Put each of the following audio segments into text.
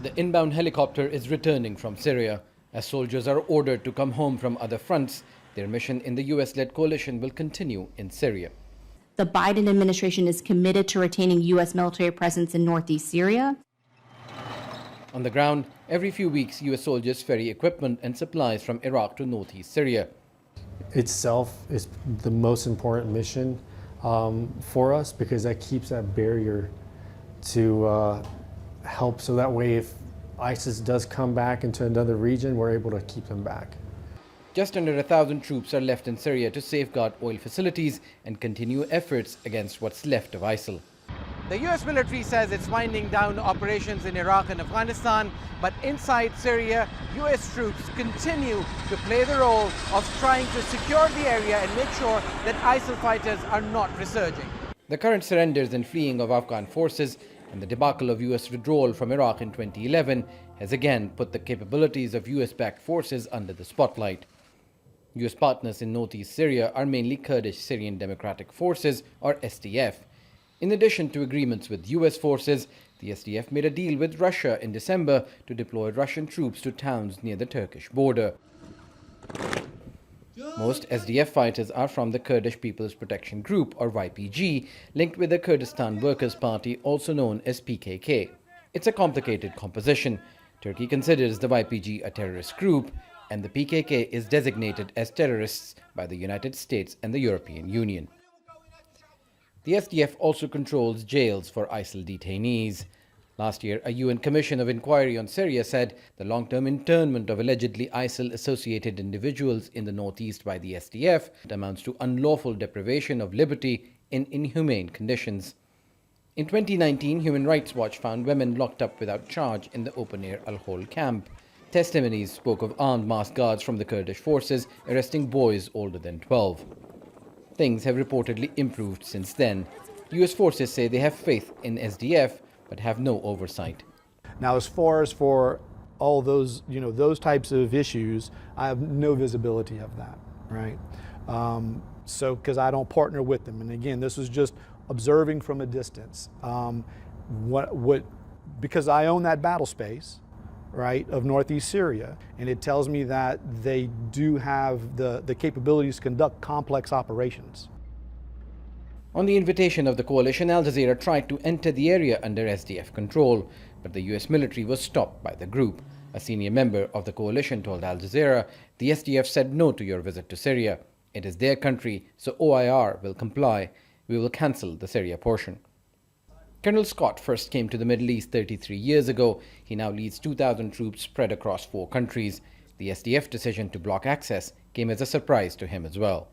The inbound helicopter is returning from Syria. As soldiers are ordered to come home from other fronts, their mission in the US-led coalition will continue in Syria. The Biden administration is committed to retaining U.S. military presence in northeast Syria. On the ground, every few weeks, US soldiers ferry equipment and supplies from Iraq to northeast Syria. Itself is the most important mission for us because that keeps that barrier to help, so that way if ISIS does come back into another region, we're able to keep them back. Just under 1,000 troops are left in Syria to safeguard oil facilities and continue efforts against what's left of ISIL. The US military says it's winding down operations in Iraq and Afghanistan, but inside Syria, US troops continue to play the role of trying to secure the area and make sure that ISIL fighters are not resurging. The current surrenders and fleeing of Afghan forces and the debacle of US withdrawal from Iraq in 2011 has again put the capabilities of US-backed forces under the spotlight. US partners in northeast Syria are mainly Kurdish Syrian Democratic Forces, or SDF. In addition to agreements with US forces, the SDF made a deal with Russia in December to deploy Russian troops to towns near the Turkish border. Most SDF fighters are from the Kurdish People's Protection Group, or YPG, linked with the Kurdistan Workers' Party, also known as PKK. It's a complicated composition. Turkey considers the YPG a terrorist group, and the PKK is designated as terrorists by the United States and the European Union. The SDF also controls jails for ISIL detainees. Last year, a UN Commission of Inquiry on Syria said the long-term internment of allegedly ISIL-associated individuals in the northeast by the SDF amounts to unlawful deprivation of liberty in inhumane conditions. In 2019, Human Rights Watch found women locked up without charge in the open-air Al-Hol camp. Testimonies spoke of armed masked guards from the Kurdish forces arresting boys older than 12. Things have reportedly improved since then. US forces say they have faith in SDF, but have no oversight. Now, as far as for all those, those types of issues, I have no visibility of that, right? Because I don't partner with them. And again, this is just observing from a distance. Because I own that battle space, right, of northeast Syria, and it tells me that they do have the capabilities to conduct complex operations. On the invitation of the coalition, Al Jazeera tried to enter the area under SDF control, but the US military was stopped by the group. A senior member of the coalition told Al Jazeera, "The SDF said no to your visit to Syria. It is their country, so OIR will comply. We will cancel the Syria portion." Colonel Scott first came to the Middle East 33 years ago. He now leads 2,000 troops spread across 4 countries. The SDF decision to block access came as a surprise to him as well.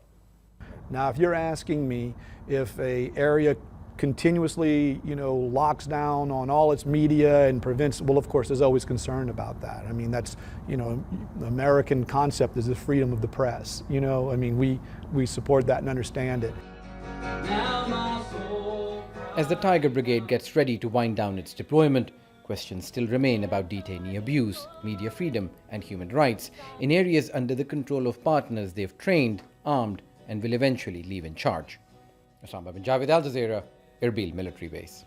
Now, if you're asking me if an area continuously, locks down on all its media and prevents, well, of course, there's always concern about that. I mean, that's, the American concept is the freedom of the press. We support that and understand it. As the Tiger Brigade gets ready to wind down its deployment, questions still remain about detainee abuse, media freedom, and human rights in areas under the control of partners they've trained, armed, and will eventually leave in charge. Osama bin Javed, Al Jazeera, Erbil Military Base.